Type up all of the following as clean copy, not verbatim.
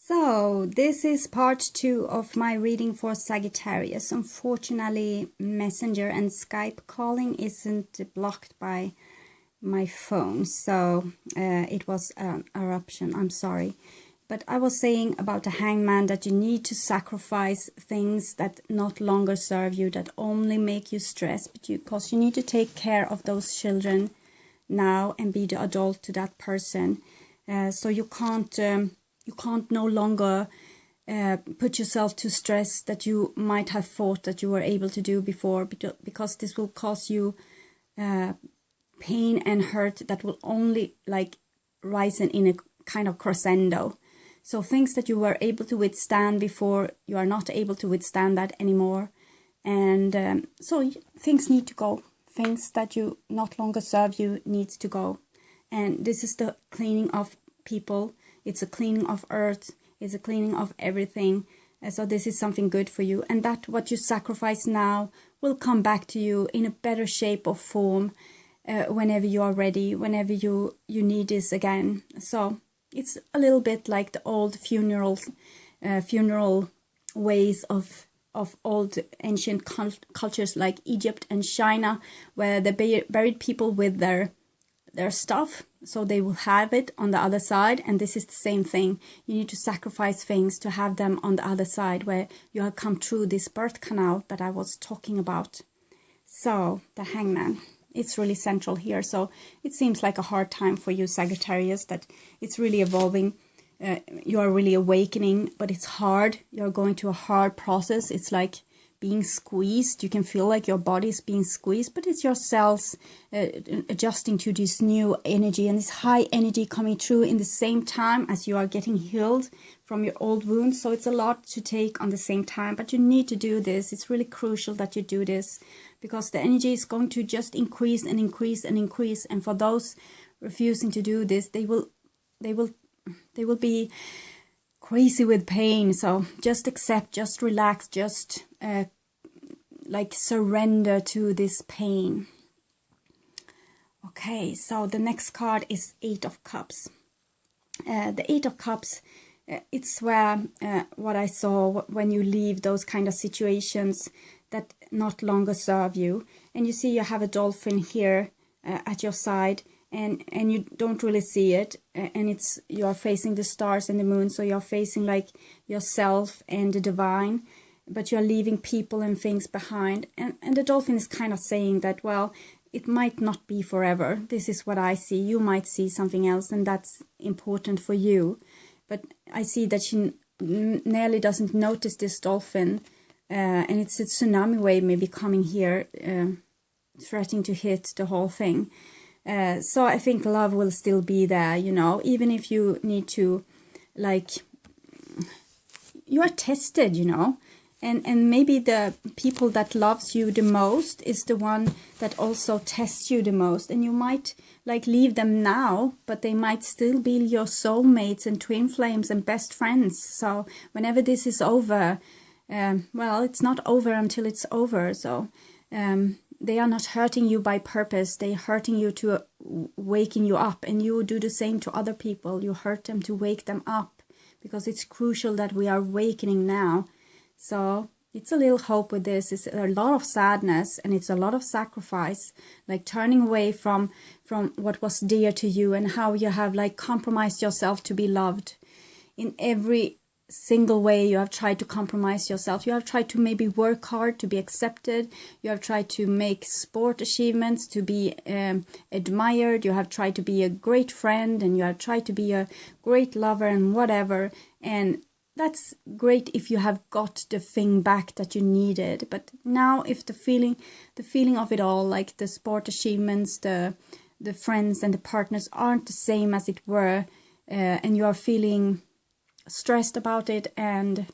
So, this is part 2 of my reading for Sagittarius. Unfortunately, Messenger and Skype calling isn't blocked by my phone, so it was an eruption. I'm sorry. But I was saying about the hangman that you need to sacrifice things that not longer serve you, that only make you stress, because you need to take care of those children now and be the adult to that person. So you can't no longer put yourself to stress that you might have thought that you were able to do before, because this will cause you pain and hurt that will only rise in a kind of crescendo. So things that you were able to withstand before, you are not able to withstand that anymore. And so things need to go. Things that you not longer serve you needs to go. And this is the cleaning of people. It's a cleaning of earth. It's a cleaning of everything. So this is something good for you. And that what you sacrifice now will come back to you in a better shape or form whenever you are ready, whenever you need this again. So it's a little bit like the old funeral ways of old ancient cultures like Egypt and China, where they buried people with their stuff, so they will have it on the other side. And this is the same thing. You need to sacrifice things to have them on the other side, where you have come through this birth canal that I was talking about. So the hangman, it's really central here. So it seems like a hard time for you, Sagittarius, that it's really evolving. You are really awakening, but it's hard. You're going through a hard process. It's like being squeezed. You can feel like your body is being squeezed, but it's your cells adjusting to this new energy and this high energy coming through in the same time as you are getting healed from your old wounds. So it's a lot to take on the same time, but you need to do this. It's really crucial that you do this, because the energy is going to just increase and increase and increase. And for those refusing to do this, they will be crazy with pain. So just accept, just relax, just surrender to this pain. Okay, so the next card is 8 of Cups. The 8 of Cups, it's where what I saw when you leave those kind of situations that not longer serve you. And you see you have a dolphin here at your side, and you don't really see it, and you're facing the stars and the moon, so you're facing like yourself and the divine, but you're leaving people and things behind. And the dolphin is kind of saying that, well, it might not be forever. This is what I see. You might see something else, and that's important for you. But I see that she nearly doesn't notice this dolphin, and it's a tsunami wave maybe coming here, threatening to hit the whole thing. So I think love will still be there, you know, even if you need to, you are tested, you know, and maybe the people that loves you the most is the one that also tests you the most. And you might leave them now, but they might still be your soulmates and twin flames and best friends. So whenever this is over, well, it's not over until it's over. So they are not hurting you by purpose. They're hurting you to waking you up, and you do the same to other people. You hurt them to wake them up, because it's crucial that we are awakening now. So it's a little hope with this. It's a lot of sadness, and it's a lot of sacrifice, like turning away from what was dear to you, and how you have compromised yourself to be loved. In every single way you have tried to compromise yourself. You have tried to maybe work hard to be accepted. You have tried to make sport achievements to be admired. You have tried to be a great friend, and you have tried to be a great lover and whatever. And that's great if you have got the thing back that you needed. But now if the feeling of it all, like the sport achievements, the friends and the partners aren't the same as it were, and you are feeling stressed about it, and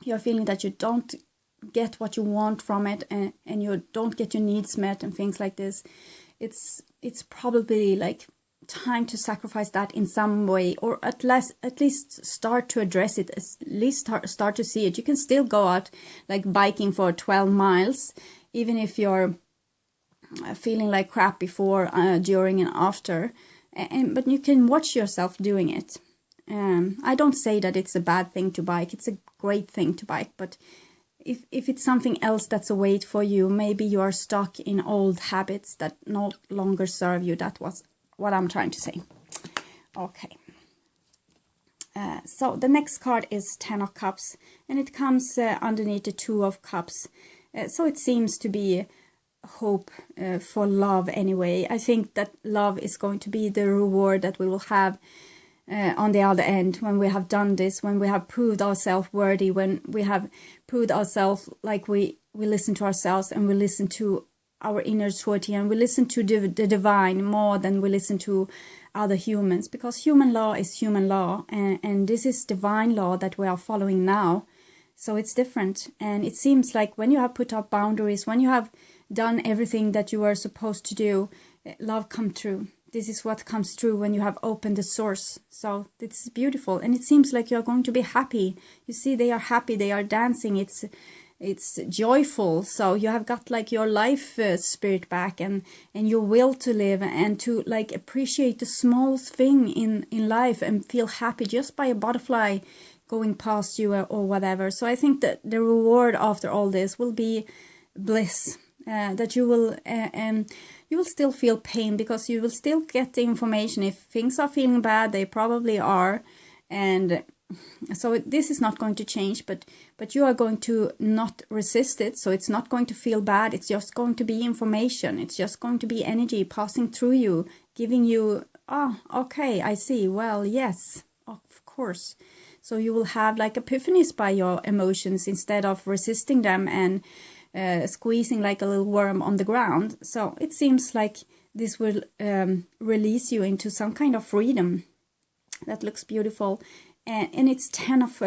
you're feeling that you don't get what you want from it, and you don't get your needs met and things like this, it's probably time to sacrifice that in some way, or at least start to address it, at least start to see it. You can still go out biking for 12 miles, even if you're feeling like crap before, during and after, but you can watch yourself doing it. I don't say that it's a bad thing to bike. It's a great thing to bike. But if it's something else that's a weight for you, maybe you are stuck in old habits that no longer serve you. That was what I'm trying to say. Okay. So the next card is 10 of Cups, and it comes underneath the 2 of Cups. So it seems to be hope for love anyway. I think that love is going to be the reward that we will have on the other end when we have done this, when we have proved ourselves worthy, when we have proved ourselves like we listen to ourselves and we listen to our inner truth, and we listen to the divine more than we listen to other humans, because human law is human law, and this is divine law that we are following now. So it's different, and it seems like when you have put up boundaries, when you have done everything that you were supposed to do, love come true. This is what comes true when you have opened the source. So it's beautiful, and it seems like you're going to be happy. You see, they are happy, they are dancing, it's joyful. So you have got like your life spirit back, and your will to live, and to like appreciate the smallest thing in life and feel happy just by a butterfly going past you or whatever. So I think that the reward after all this will be bliss. That you will you will still feel pain, because you will still get the information. If things are feeling bad, they probably are, and so this is not going to change, but you are going to not resist it. So it's not going to feel bad. It's just going to be information. It's just going to be energy passing through you, giving you, oh, okay, I see, well, yes, of course. So you will have like epiphanies by your emotions instead of resisting them and squeezing like a little worm on the ground. So it seems like this will release you into some kind of freedom. That looks beautiful. And it's 10 of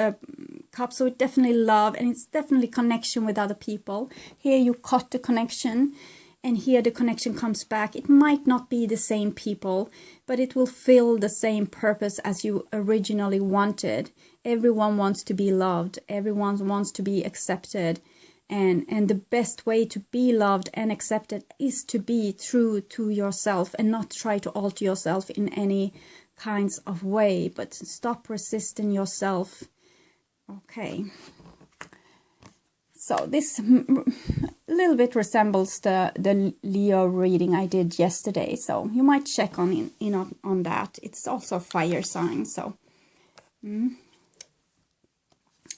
Cups, so it's definitely love, and it's definitely connection with other people. Here you cut the connection, and here the connection comes back. It might not be the same people, but it will fill the same purpose as you originally wanted. Everyone wants to be loved. Everyone wants to be accepted. And the best way to be loved and accepted is to be true to yourself and not try to alter yourself in any kinds of way, but stop resisting yourself. Okay. So this a little bit resembles the Leo reading I did yesterday. So you might check on that. It's also a fire sign. So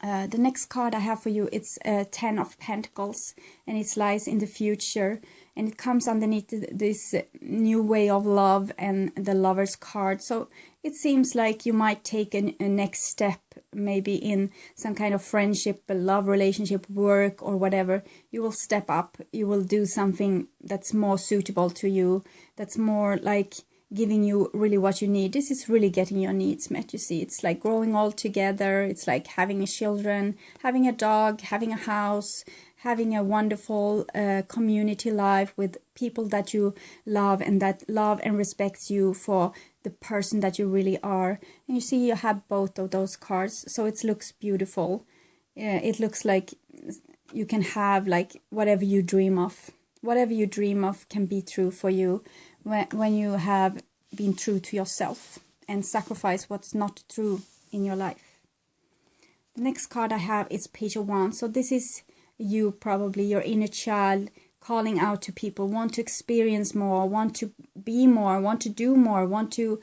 the next card I have for you, it's 10 of Pentacles, and it lies in the future, and it comes underneath this new way of love and the Lover's card. So it seems like you might take a next step, maybe in some kind of friendship, a love relationship, work, or whatever. You will step up. You will do something that's more suitable to you, that's more like giving you really what you need. This is really getting your needs met, you see. It's like growing all together. It's like having children, having a dog, having a house, having a wonderful community life with people that you love and that love and respect you for the person that you really are. And you see you have both of those cards, so it looks beautiful. It looks like you can have like whatever you dream of. Whatever you dream of can be true for you when you have been true to yourself and sacrifice what's not true in your life. The next card I have is Page of Wands. So this is you, probably your inner child, calling out to people, want to experience more, want to be more, want to do more, want to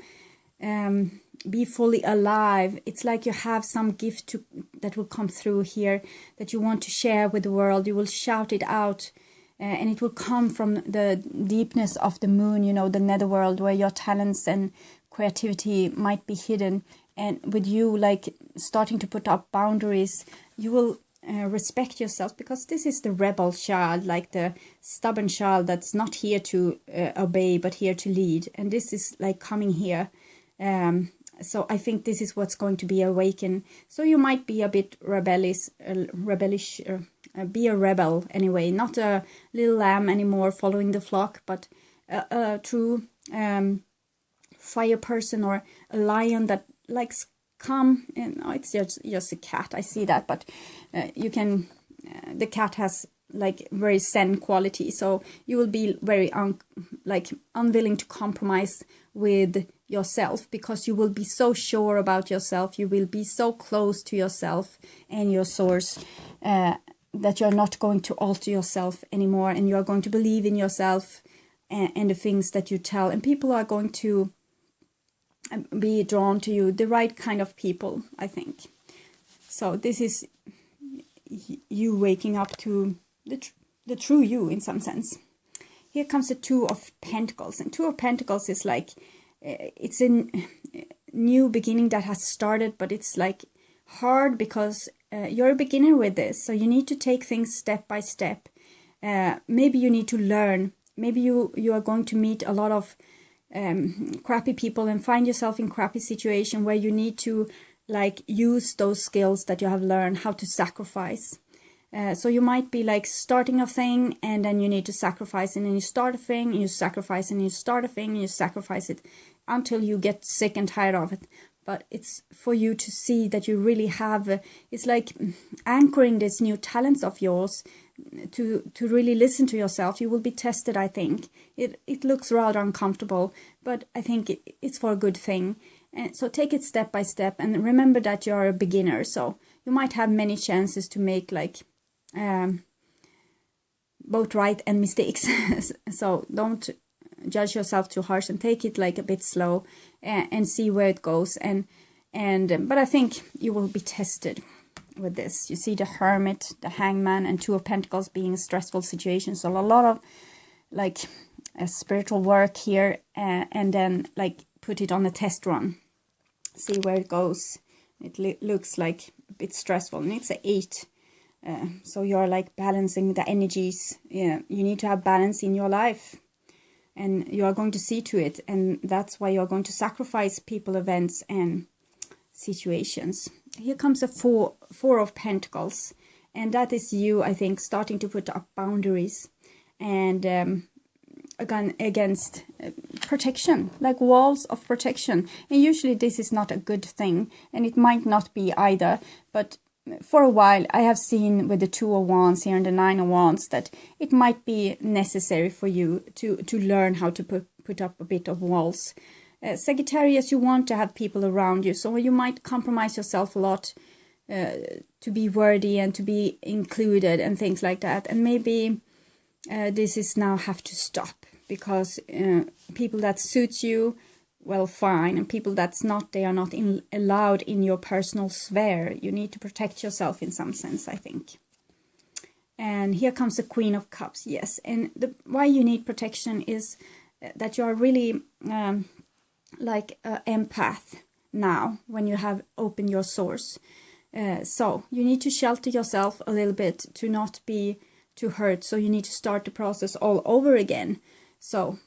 be fully alive. It's like you have some gift that will come through here that you want to share with the world. You will shout it out. And it will come from the deepness of the moon, you know, the netherworld, where your talents and creativity might be hidden. And with you, like, starting to put up boundaries, you will respect yourself, because this is the rebel child, like the stubborn child that's not here to obey, but here to lead. And this is, like, coming here. So I think this is what's going to be awakened. So you might be a bit rebellish, be a rebel anyway, not a little lamb anymore following the flock, but a true fire person, or a lion that likes calm. And it's just a cat, I see that, but you can, the cat has like very zen quality, so you will be very unwilling to compromise with yourself, because you will be so sure about yourself, you will be so close to yourself and your source, that you're not going to alter yourself anymore, and you're going to believe in yourself and the things that you tell, and people are going to be drawn to you, the right kind of people, I think. So this is you waking up to the true you in some sense. Here comes the Two of Pentacles, and Two of Pentacles is like, it's a new beginning that has started, but it's like hard because you're a beginner with this, so you need to take things step by step. Maybe you need to learn, maybe you are going to meet a lot of crappy people and find yourself in crappy situation where you need to like use those skills that you have learned how to sacrifice. So you might be like starting a thing and then you need to sacrifice, and then you start a thing and you sacrifice, and you start a thing and you sacrifice it until you get sick and tired of it. But it's for you to see that you really have, it's like anchoring these new talents of yours to really listen to yourself. You will be tested, I think. It looks rather uncomfortable, but I think it's for a good thing. And so take it step by step, and remember that you're a beginner. So you might have many chances to make like both right and mistakes. So don't judge yourself too harsh, and take it like a bit slow and see where it goes. But I think you will be tested with this. You see the Hermit, the Hangman, and Two of Pentacles being a stressful situation. So a lot of like a spiritual work here, and then like put it on a test run. See where it goes. It looks like a bit stressful, and it's an 8. So you're like balancing the energies. Yeah, you need to have balance in your life, and you are going to see to it, and that's why you're going to sacrifice people, events, and situations. Here comes a four of Pentacles, and that is you, I think, starting to put up boundaries, and again against protection, like walls of protection. And usually this is not a good thing, and it might not be either, but for a while I have seen with the Two of Wands here and the Nine of Wands that it might be necessary for you to learn how to put up a bit of walls. Sagittarius, you want to have people around you, so you might compromise yourself a lot to be worthy and to be included and things like that. And maybe this is now have to stop, because people that suits you, well, fine, and people that's not, they are not allowed in your personal sphere. You need to protect yourself in some sense, I think. And here comes the Queen of Cups. Yes, and why you need protection is that you are really like an empath now when you have opened your source. So you need to shelter yourself a little bit to not be too hurt. So you need to start the process all over again. So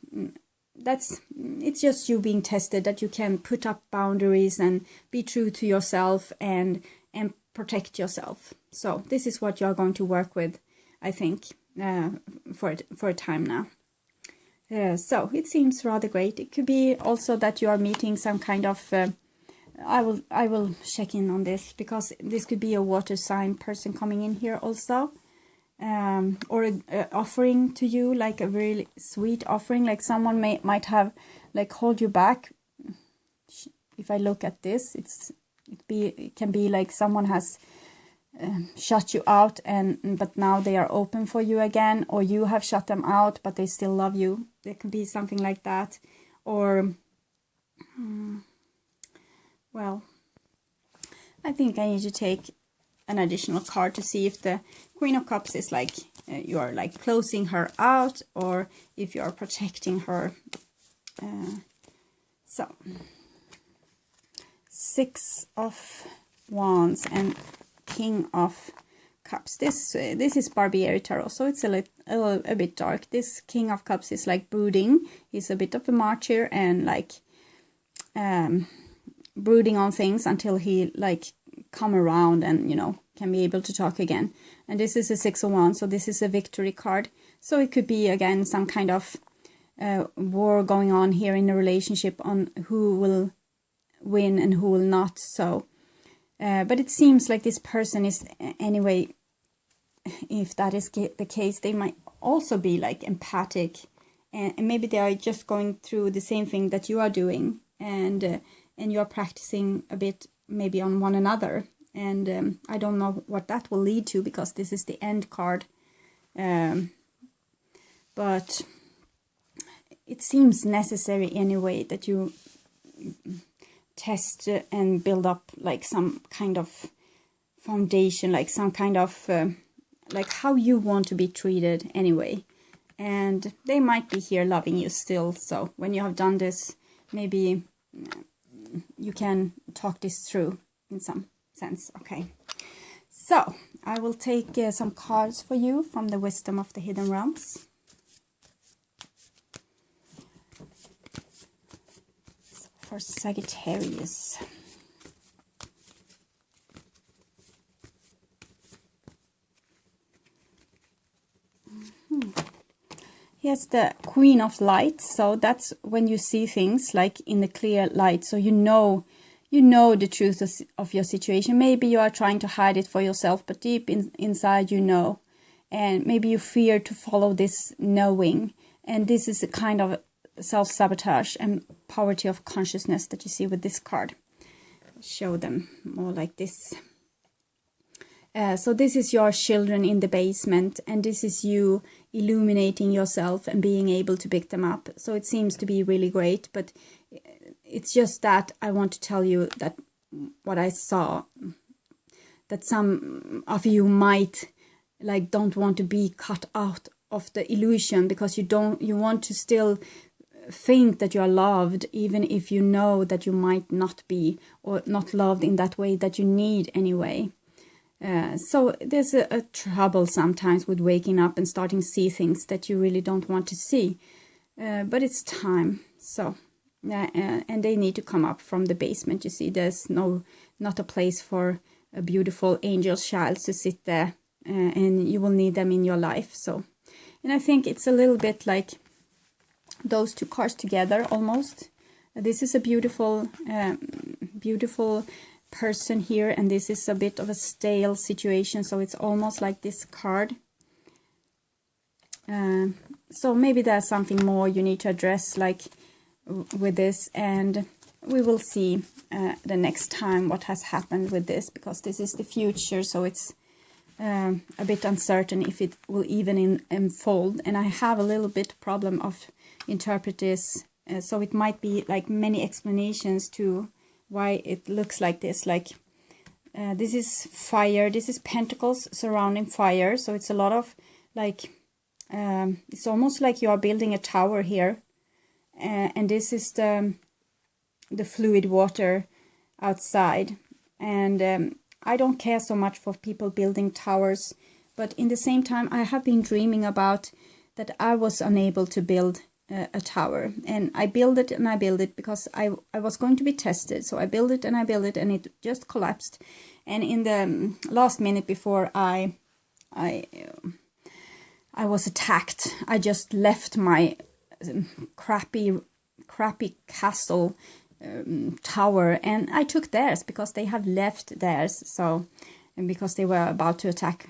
it's just you being tested, that you can put up boundaries and be true to yourself and protect yourself. So this is what you're going to work with, I think, for a time now. So it seems rather great. It could be also that you are meeting some kind of I will check in on this, because this could be a water sign person coming in here also. Or an offering to you, like a really sweet offering, like someone might have like hold you back. If I look at this, it can be like someone has shut you out, but now they are open for you again, or you have shut them out but they still love you. There could be something like that. Or well, I think I need to take an additional card to see if the Queen of Cups is like you are like closing her out, or if you are protecting her. So Six of Wands and King of Cups. This is Barbieri Tarot, so it's a bit dark. This King of Cups is like brooding. He's a bit of a martyr and like brooding on things until he like come around and, you know, can be able to talk again. And this is a Six of Wands, so this is a victory card. So it could be again some kind of war going on here in a relationship on who will win and who will not. So but it seems like this person is, anyway, if that is the case, they might also be like empathic, and maybe they are just going through the same thing that you are doing. and you're practicing a bit maybe on one another. And I don't know what that will lead to, because this is the end card. But it seems necessary anyway that you test and build up like some kind of foundation, like some kind of like how you want to be treated anyway. And they might be here loving you still. So when you have done this, maybe you can talk this through in some sense. Okay, so I will take some cards for you from the Wisdom of the Hidden Realms. For Sagittarius. Here's the Queen of Light. So that's when you see things like in the clear light. So you know the truth of your situation. Maybe you are trying to hide it for yourself, but deep inside you know. And maybe you fear to follow this knowing. And this is a kind of self-sabotage and poverty of consciousness that you see with this card. I'll show them more like this. So this is your children in the basement, and this is you illuminating yourself and being able to pick them up. So it seems to be really great, but it's just that I want to tell you that what I saw, that some of you might like don't want to be cut out of the illusion, because you want to still think that you are loved, even if you know that you might not be, or not loved in that way that you need anyway. So there's a trouble sometimes with waking up and starting to see things that you really don't want to see, but it's time. So and they need to come up from the basement. You see, there's not a place for a beautiful angel child to sit there, and you will need them in your life. So, and I think it's a little bit like those two cards together almost. This is a beautiful beautiful person here, and this is a bit of a stale situation, so it's almost like this card. So maybe there's something more you need to address like with this, and we will see the next time what has happened with this, because this is the future, so it's a bit uncertain if it will even unfold. And I have a little bit problem of interpret this, so it might be like many explanations to why it looks like this. Like this is fire, this is pentacles surrounding fire, so it's a lot of like it's almost like you are building a tower here, and this is the fluid water outside. And I don't care so much for people building towers, but in the same time I have been dreaming about that I was unable to build a tower, and I build it and I build it because I was going to be tested. So I build it and I build it, and it just collapsed. And in the last minute before I was attacked, I just left my crappy castle tower, and I took theirs because they had left theirs. So, and because they were about to attack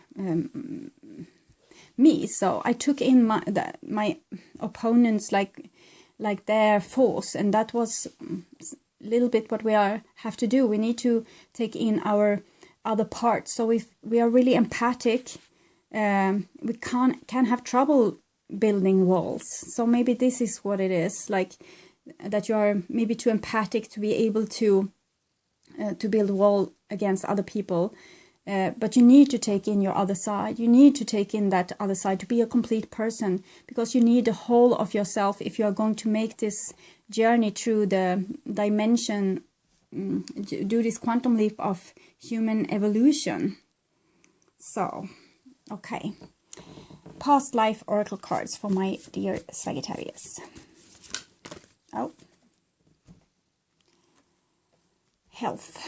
me, so I took in my opponents like their force, and that was a little bit what we have to do. We need to take in our other parts. So if we are really empathic, we can have trouble building walls. So maybe this is what it is, like that you are maybe too empathic to be able to build a wall against other people. But you need to take in your other side. You need to take in that other side to be a complete person, because you need the whole of yourself if you are going to make this journey through the dimension, do this quantum leap of human evolution. So, okay. Past life oracle cards for my dear Sagittarius. Oh. Health.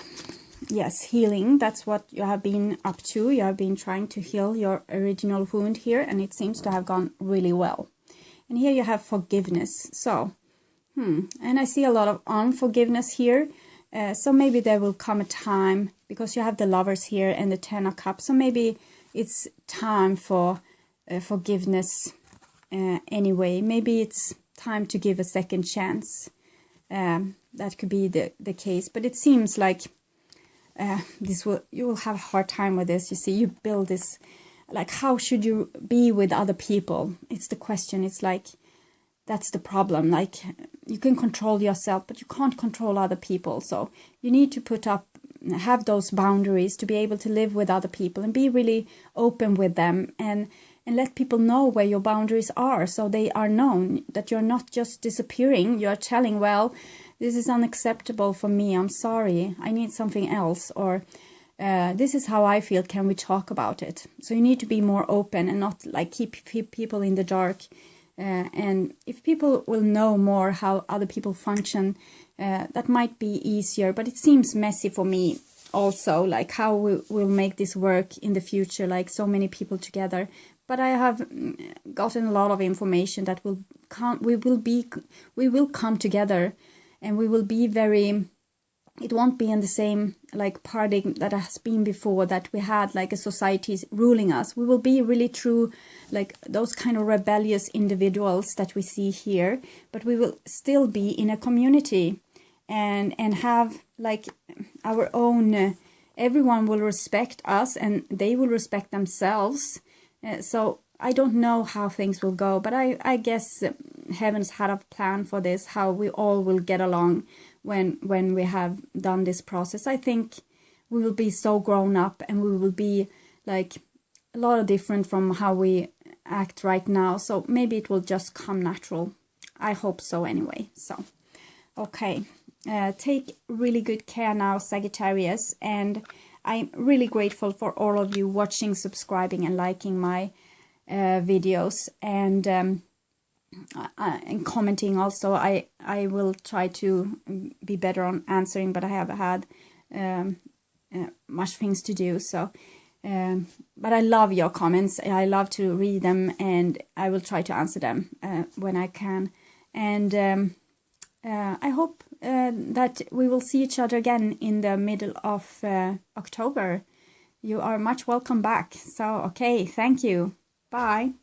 Yes, healing, that's what you have been up to. You have been trying to heal your original wound here, and it seems to have gone really well. And here you have forgiveness. So, and I see a lot of unforgiveness here. So maybe there will come a time, because you have the Lovers here and the Ten of Cups. So maybe it's time for forgiveness anyway. Maybe it's time to give a second chance. that could be the case. But it seems like you will have a hard time with this. You see, you build this, like, how should you be with other people? It's the question. It's like, that's the problem. Like, you can control yourself, but you can't control other people. So you need to have those boundaries to be able to live with other people and be really open with them, and let people know where your boundaries are, so they are known, that you're not just disappearing. You're telling, well, this is unacceptable for me. I'm sorry. I need something else. Or this is how I feel. Can we talk about it? So you need to be more open and not like keep people in the dark. And if people will know more how other people function, that might be easier. But it seems messy for me also, like how we'll make this work in the future, like so many people together. But I have gotten a lot of information that we will come together, and we will be it won't be in the same like paradigm that has been before, that we had like a society ruling us. We will be really true, like those kind of rebellious individuals that we see here, but we will still be in a community and have like our own, everyone will respect us and they will respect themselves. So I don't know how things will go, but I guess heavens had a plan for this, how we all will get along when we have done this process. I think we will be so grown up, and we will be like a lot of different from how we act right now. So maybe it will just come natural. I hope so anyway. So, okay. Take really good care now, Sagittarius. And I'm really grateful for all of you watching, subscribing, and liking my videos, and commenting also. I will try to be better on answering, but I have had much things to do. So, but I love your comments. I love to read them, and I will try to answer them when I can. And I hope that we will see each other again in the middle of October. You are much welcome back. So, okay, thank you. Bye.